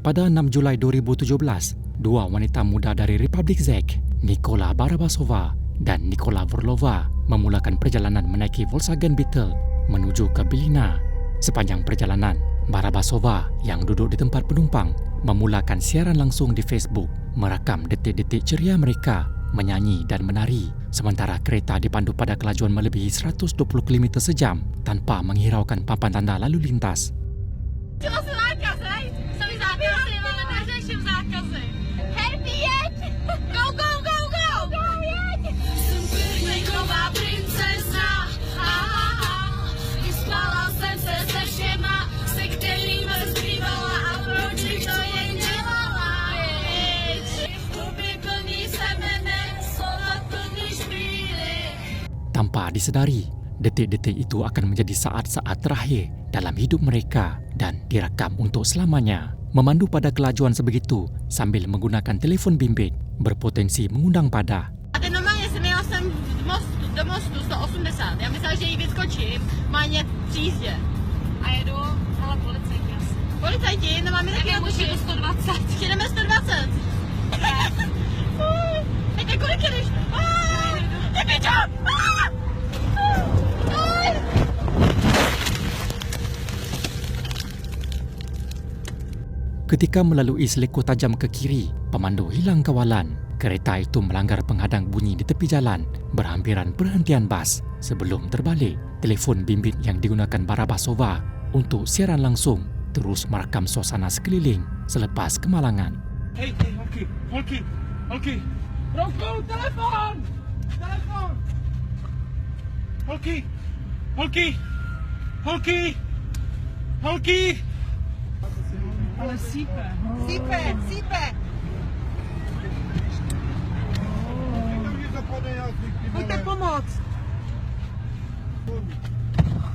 Pada 6 Julai 2017, dua wanita muda dari Republik Czech, Nikola Barabasova dan Nikola Vorlova, memulakan perjalanan menaiki Volkswagen Beetle menuju ke Bilina. Sepanjang perjalanan, Barabasova yang duduk di tempat penumpang memulakan siaran langsung di Facebook, merakam detik-detik ceria mereka menyanyi dan menari sementara kereta dipandu pada kelajuan melebihi 120 km sejam tanpa menghiraukan papan tanda lalu lintas. Tanpa disedari, detik-detik itu akan menjadi saat-saat terakhir dalam hidup mereka dan direkam untuk selamanya. Memandu pada kelajuan sebegitu sambil menggunakan telefon bimbit berpotensi mengundang pada. Ten normálně jsem jela sem do mostu 180. Já myslela, že jí vyskočím, má mě v jízdě. A jedu, ale policajti asi. Policajti, no máme taky můžu do 120. Jedeme 120. Teď kolik jedeš? Je pičo! Ketika melalui seleko tajam ke kiri, pemandu hilang kawalan. Kereta itu melanggar penghadang bunyi di tepi jalan, berhampiran perhentian bas. Sebelum terbalik, telefon bimbit yang digunakan Barabasova untuk siaran langsung terus merakam suasana sekeliling selepas kemalangan. Hej, holky, Roku, telefon! Holky! Ale sípe. Sípe! Pojďte pomoct!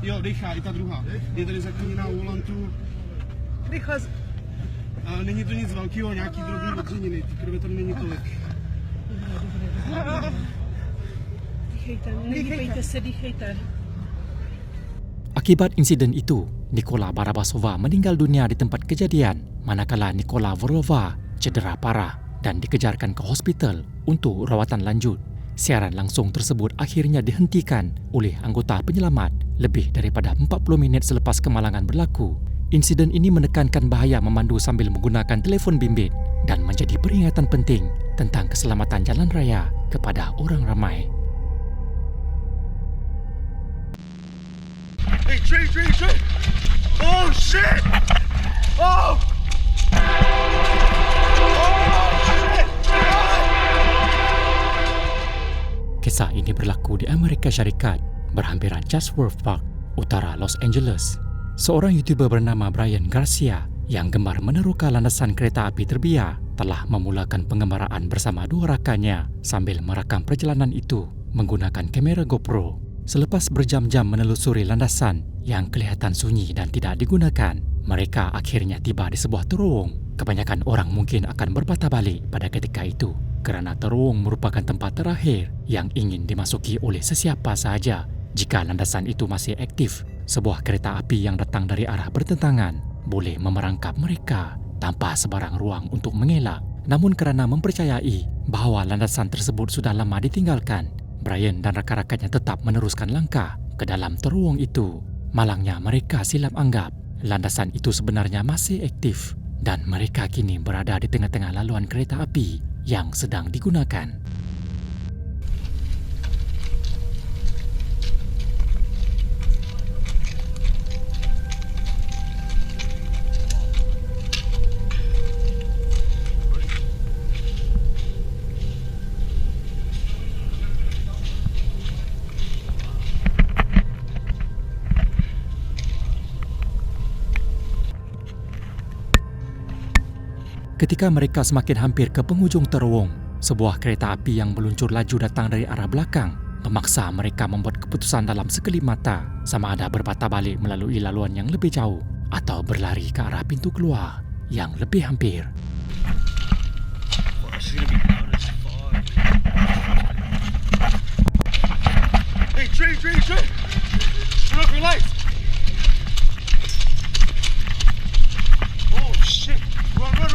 Jo, dechá, i ta druhá. Je tady zakliněná u volantu. Rychle. Ale není to nic velkého, nějaký drobný odřeniny. Ty krve tam není tolik. Dýchejte. Akibat insiden itu, Nikola Barabasova meninggal dunia di tempat kejadian, manakala Nikola Vorlova cedera parah dan dikejarkan ke hospital untuk rawatan lanjut. Siaran langsung tersebut akhirnya dihentikan oleh anggota penyelamat lebih daripada 40 minit selepas kemalangan berlaku. Insiden ini menekankan bahaya memandu sambil menggunakan telefon bimbit dan menjadi peringatan penting tentang keselamatan jalan raya kepada orang ramai. Hey, tree! Oh, shit! Oh! Kisah ini berlaku di Amerika Syarikat, berhampiran Chatsworth Park, utara Los Angeles. Seorang YouTuber bernama Brian Garcia yang gemar meneroka landasan kereta api terbiar telah memulakan pengembaraan bersama dua rakannya sambil merakam perjalanan itu menggunakan kamera GoPro. Selepas berjam-jam menelusuri landasan yang kelihatan sunyi dan tidak digunakan, mereka akhirnya tiba di sebuah terowong. Kebanyakan orang mungkin akan berpatah balik pada ketika itu kerana terowong merupakan tempat terakhir yang ingin dimasuki oleh sesiapa sahaja. Jika landasan itu masih aktif, sebuah kereta api yang datang dari arah bertentangan boleh memerangkap mereka tanpa sebarang ruang untuk mengelak. Namun kerana mempercayai bahawa landasan tersebut sudah lama ditinggalkan, Brian dan rakan-rakannya tetap meneruskan langkah ke dalam terowong itu. Malangnya mereka silap anggap landasan itu sebenarnya masih aktif dan mereka kini berada di tengah-tengah laluan kereta api yang sedang digunakan. Ketika mereka semakin hampir ke penghujung terowong, sebuah kereta api yang meluncur laju datang dari arah belakang memaksa mereka membuat keputusan dalam sekelip mata, sama ada berpatah balik melalui laluan yang lebih jauh atau berlari ke arah pintu keluar yang lebih hampir. Hey, tree! Turn off your lights! Oh, shit! Run!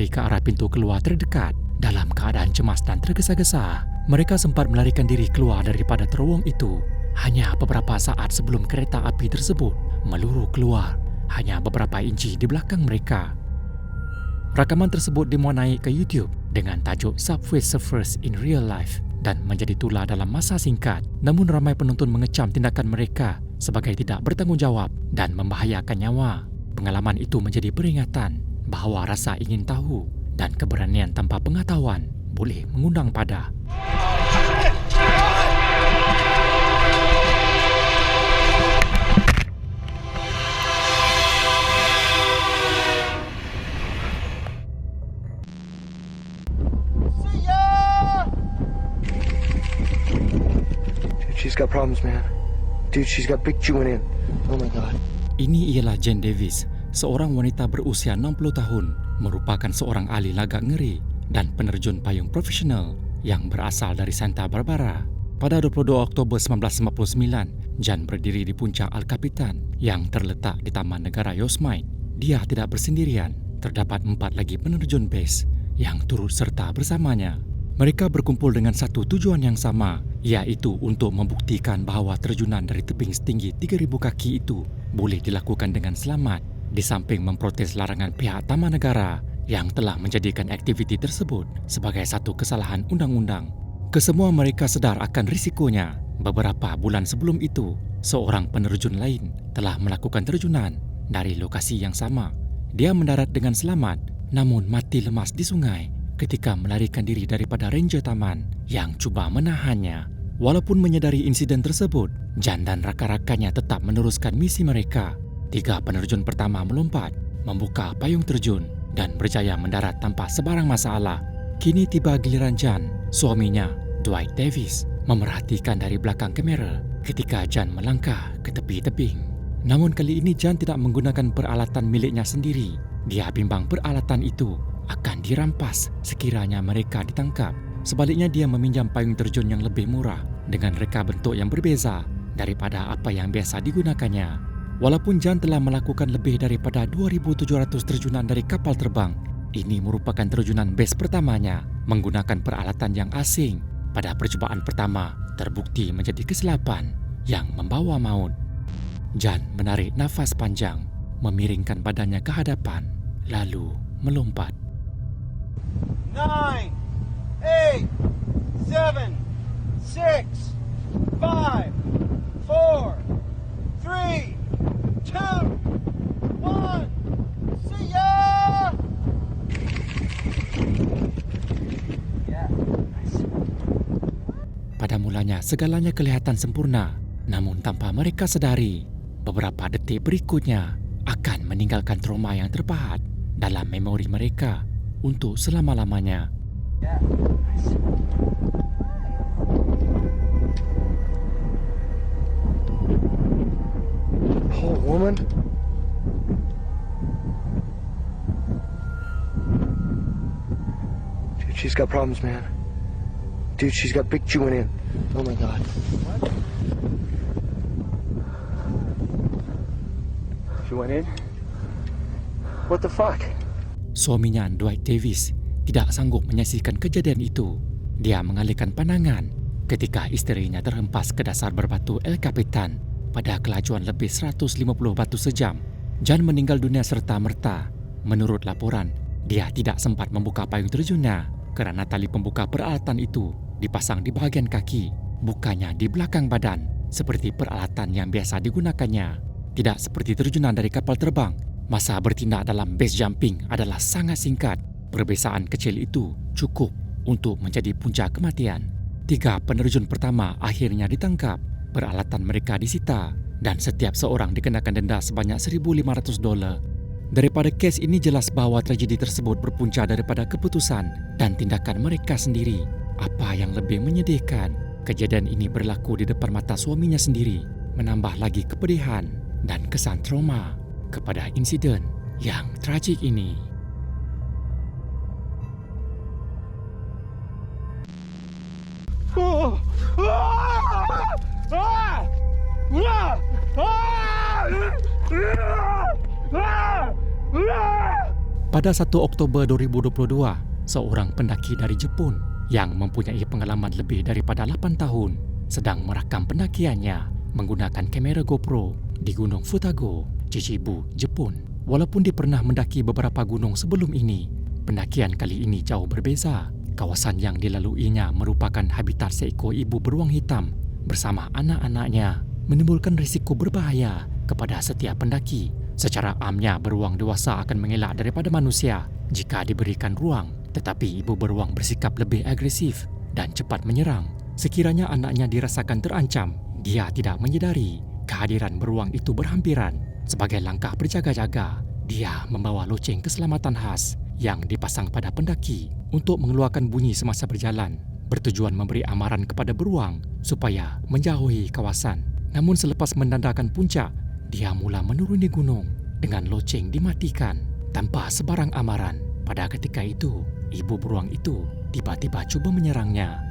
berlari ke arah pintu keluar terdekat. Dalam keadaan cemas dan tergesa-gesa, mereka sempat melarikan diri keluar daripada terowong itu. Hanya beberapa saat sebelum kereta api tersebut meluru keluar, hanya beberapa inci di belakang mereka. Rakaman tersebut dimuat naik ke YouTube dengan tajuk Subway Surfers in Real Life dan menjadi tular dalam masa singkat. Namun ramai penonton mengecam tindakan mereka sebagai tidak bertanggungjawab dan membahayakan nyawa. Pengalaman itu menjadi peringatan bahawa rasa ingin tahu dan keberanian tanpa pengetahuan boleh mengundang pada. She's got problems, man. Dude, she's got big chewing in. Oh my God. Ini ialah Jane Davis, seorang wanita berusia 60 tahun, merupakan seorang ahli lagak ngeri dan penerjun payung profesional yang berasal dari Santa Barbara. Pada 22 Oktober 1959, Jane berdiri di puncak Al Capitan yang terletak di Taman Negara Yosemite. Dia tidak bersendirian, terdapat 4 lagi penerjun base yang turut serta bersamanya. Mereka berkumpul dengan satu tujuan yang sama, iaitu untuk membuktikan bahawa terjunan dari tebing setinggi 3,000 kaki itu boleh dilakukan dengan selamat, di samping memprotes larangan pihak Taman Negara yang telah menjadikan aktiviti tersebut sebagai satu kesalahan undang-undang. Kesemua mereka sedar akan risikonya. Beberapa bulan sebelum itu, seorang penerjun lain telah melakukan terjunan dari lokasi yang sama. Dia mendarat dengan selamat, namun mati lemas di sungai ketika melarikan diri daripada ranger taman yang cuba menahannya. Walaupun menyedari insiden tersebut, Jane dan rakan-rakannya tetap meneruskan misi mereka. 3 penerjun pertama melompat, membuka payung terjun dan berjaya mendarat tanpa sebarang masalah. Kini tiba giliran Jane. Suaminya, Dwight Davis, memerhatikan dari belakang kamera ketika Jane melangkah ke tepi tebing. Namun kali ini Jane tidak menggunakan peralatan miliknya sendiri. Dia bimbang peralatan itu akan dirampas sekiranya mereka ditangkap. Sebaliknya dia meminjam payung terjun yang lebih murah dengan reka bentuk yang berbeza daripada apa yang biasa digunakannya. Walaupun Jane telah melakukan lebih daripada 2,700 terjunan dari kapal terbang, ini merupakan terjunan base pertamanya menggunakan peralatan yang asing. Pada percubaan pertama, terbukti menjadi kesilapan yang membawa maut. Jane menarik nafas panjang, memiringkan badannya ke hadapan, lalu melompat. 9, 8, 7, 6, 5, 4, 3, 2, 1. See ya! Yeah, nice. Pada mulanya segalanya kelihatan sempurna, namun tanpa mereka sedari, beberapa detik berikutnya akan meninggalkan trauma yang terpahat dalam memori mereka untuk selama-lamanya. Yeah, nice. Poor woman. Dude, she's got problems, man. Dude, she's got big chewing in. Oh my God. She went in? What the fuck? Suaminya, Dwight Davis, tidak sanggup menyaksikan kejadian itu. Dia mengalihkan pandangan ketika isterinya terhempas ke dasar berbatu El Capitan pada kelajuan lebih 150 batu sejam. Jane meninggal dunia serta-merta. Menurut laporan, dia tidak sempat membuka payung terjunnya kerana tali pembuka peralatan itu dipasang di bahagian kaki, bukannya di belakang badan seperti peralatan yang biasa digunakannya. Tidak seperti terjunan dari kapal terbang, masa bertindak dalam base jumping adalah sangat singkat. Perbezaan kecil itu cukup untuk menjadi punca kematian. 3 penerjun pertama akhirnya ditangkap, peralatan mereka disita dan setiap seorang dikenakan denda sebanyak $1,500. Daripada kes ini jelas bahawa tragedi tersebut berpunca daripada keputusan dan tindakan mereka sendiri. Apa yang lebih menyedihkan, kejadian ini berlaku di depan mata suaminya sendiri, menambah lagi kepedihan dan kesan trauma kepada insiden yang tragik ini. Pada 1 Oktober 2022, seorang pendaki dari Jepun yang mempunyai pengalaman lebih daripada 8 tahun sedang merakam pendakiannya menggunakan kamera GoPro di Gunung Futago, Chichibu, Jepun. Walaupun dia pernah mendaki beberapa gunung sebelum ini, pendakian kali ini jauh berbeza. Kawasan yang dilaluinya merupakan habitat seekor ibu beruang hitam bersama anak-anaknya, menimbulkan risiko berbahaya kepada setiap pendaki. Secara amnya, beruang dewasa akan mengelak daripada manusia jika diberikan ruang, tetapi ibu beruang bersikap lebih agresif dan cepat menyerang. Sekiranya anaknya dirasakan terancam, dia tidak menyedari kehadiran beruang itu berhampiran. Sebagai langkah berjaga-jaga, dia membawa loceng keselamatan khas yang dipasang pada pendaki untuk mengeluarkan bunyi semasa berjalan, bertujuan memberi amaran kepada beruang supaya menjauhi kawasan. Namun selepas menandakan puncak, dia mula menuruni gunung dengan loceng dimatikan tanpa sebarang amaran. Pada ketika itu, ibu beruang itu tiba-tiba cuba menyerangnya.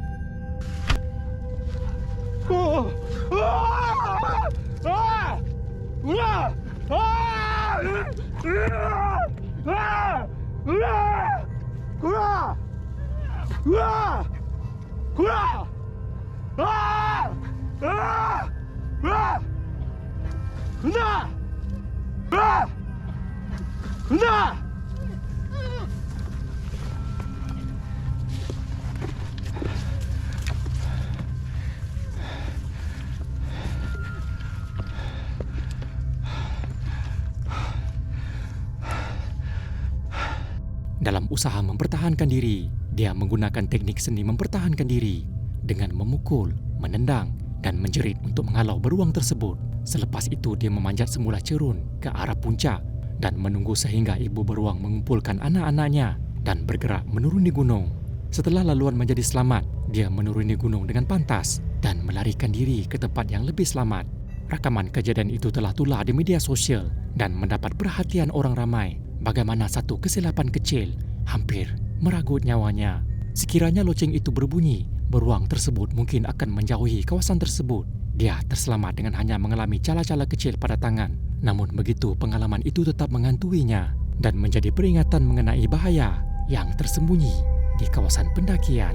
Dalam usaha mempertahankan diri, dia menggunakan teknik seni mempertahankan diri dengan memukul, menendang dan menjerit untuk menghalau beruang tersebut. Selepas itu, dia memanjat semula cerun ke arah puncak dan menunggu sehingga ibu beruang mengumpulkan anak-anaknya dan bergerak menuruni gunung. Setelah laluan menjadi selamat, dia menuruni gunung dengan pantas dan melarikan diri ke tempat yang lebih selamat. Rakaman kejadian itu telah tular di media sosial dan mendapat perhatian orang ramai. Bagaimana satu kesilapan kecil hampir meragut nyawanya. Sekiranya loceng itu berbunyi, beruang tersebut mungkin akan menjauhi kawasan tersebut. Dia terselamat dengan hanya mengalami cala-cala kecil pada tangan. Namun begitu, pengalaman itu tetap menghantuinya dan menjadi peringatan mengenai bahaya yang tersembunyi di kawasan pendakian.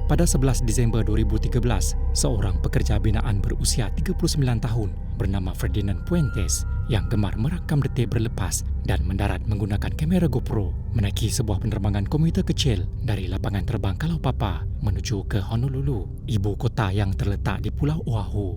Pada 11 Disember 2013, seorang pekerja binaan berusia 39 tahun bernama Ferdinand Puentes yang gemar merakam detik berlepas dan mendarat menggunakan kamera GoPro menaiki sebuah penerbangan komuter kecil dari lapangan terbang Kalaupapa menuju ke Honolulu, ibu kota yang terletak di Pulau Oahu.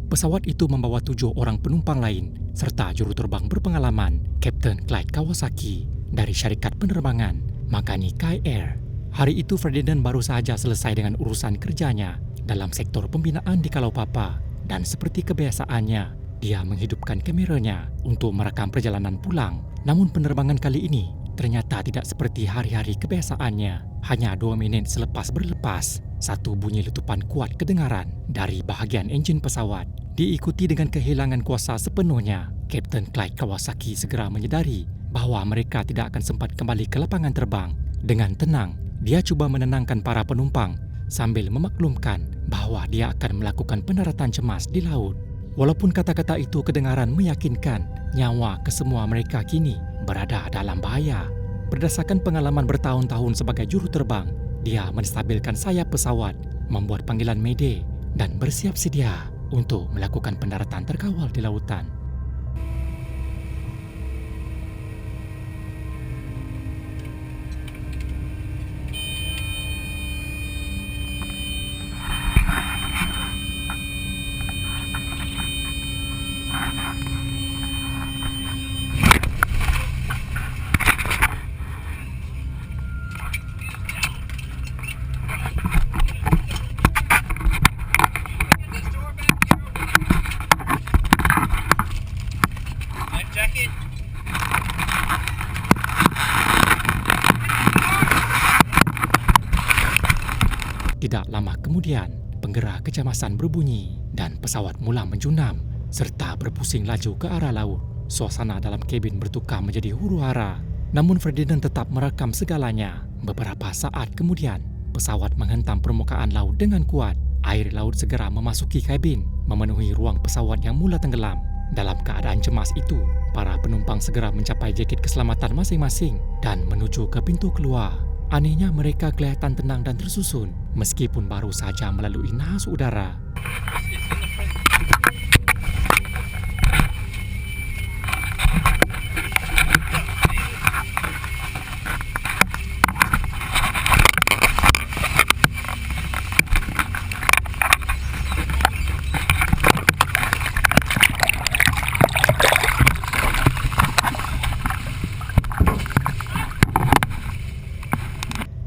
Pesawat itu membawa 7 orang penumpang lain serta juruterbang berpengalaman, Kapten Clyde Kawasaki dari syarikat penerbangan Makani Kai Air. Hari itu Ferdinand baru sahaja selesai dengan urusan kerjanya dalam sektor pembinaan di Kalaupapa dan seperti kebiasaannya, dia menghidupkan kameranya untuk merakam perjalanan pulang. Namun penerbangan kali ini ternyata tidak seperti hari-hari kebiasaannya. Hanya 2 minit selepas berlepas, satu bunyi letupan kuat kedengaran dari bahagian enjin pesawat. Diikuti dengan kehilangan kuasa sepenuhnya, Kapten Clyde Kawasaki segera menyedari bahawa mereka tidak akan sempat kembali ke lapangan terbang. Dengan tenang, dia cuba menenangkan para penumpang sambil memaklumkan bahawa dia akan melakukan pendaratan cemas di laut. Walaupun kata-kata itu kedengaran meyakinkan, nyawa kesemua mereka kini berada dalam bahaya. Berdasarkan pengalaman bertahun-tahun sebagai juruterbang, dia menstabilkan sayap pesawat, membuat panggilan mayday dan bersiap sedia untuk melakukan pendaratan terkawal di lautan. Tidak lama kemudian, penggerak kecemasan berbunyi dan pesawat mula menjunam serta berpusing laju ke arah laut. Suasana dalam kabin bertukar menjadi huru-hara. Namun Ferdinand tetap merekam segalanya. Beberapa saat kemudian, pesawat menghentam permukaan laut dengan kuat. Air laut segera memasuki kabin, memenuhi ruang pesawat yang mula tenggelam. Dalam keadaan cemas itu, para penumpang segera mencapai jaket keselamatan masing-masing dan menuju ke pintu keluar. Anehnya mereka kelihatan tenang dan tersusun meskipun baru saja melalui nahas udara.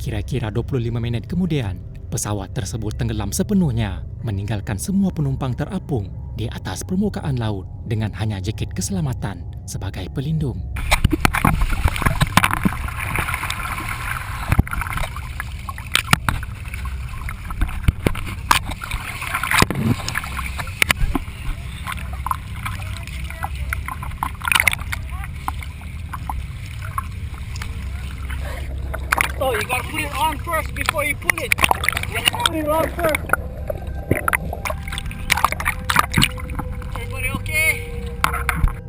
Kira-kira 25 minit kemudian, pesawat tersebut tenggelam sepenuhnya, meninggalkan semua penumpang terapung di atas permukaan laut dengan hanya jaket keselamatan sebagai pelindung. Oh, you gotta put it on first before you pull it. You have to put it on first. Everybody okay?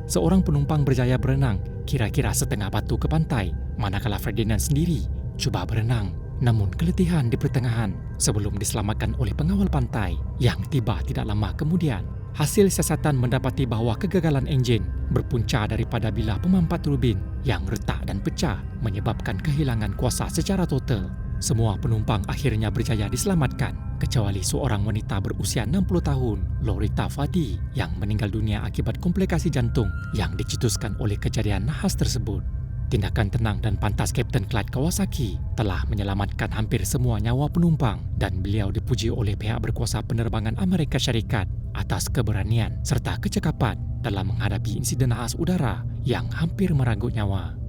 Seorang penumpang berjaya berenang kira-kira setengah batu ke pantai, manakala Ferdinand sendiri cuba berenang namun keletihan di pertengahan sebelum diselamatkan oleh pengawal pantai yang tiba tidak lama kemudian. Hasil siasatan mendapati bahawa kegagalan enjin berpunca daripada bilah pemampat turbin yang retak dan pecah menyebabkan kehilangan kuasa secara total. Semua penumpang akhirnya berjaya diselamatkan kecuali seorang wanita berusia 60 tahun, Loretta Fadi, yang meninggal dunia akibat komplikasi jantung yang dicetuskan oleh kejadian nahas tersebut. Tindakan tenang dan pantas Kapten Clyde Kawasaki telah menyelamatkan hampir semua nyawa penumpang dan beliau dipuji oleh pihak berkuasa penerbangan Amerika Syarikat atas keberanian serta kecekapan dalam menghadapi insiden nahas udara yang hampir merenggut nyawa.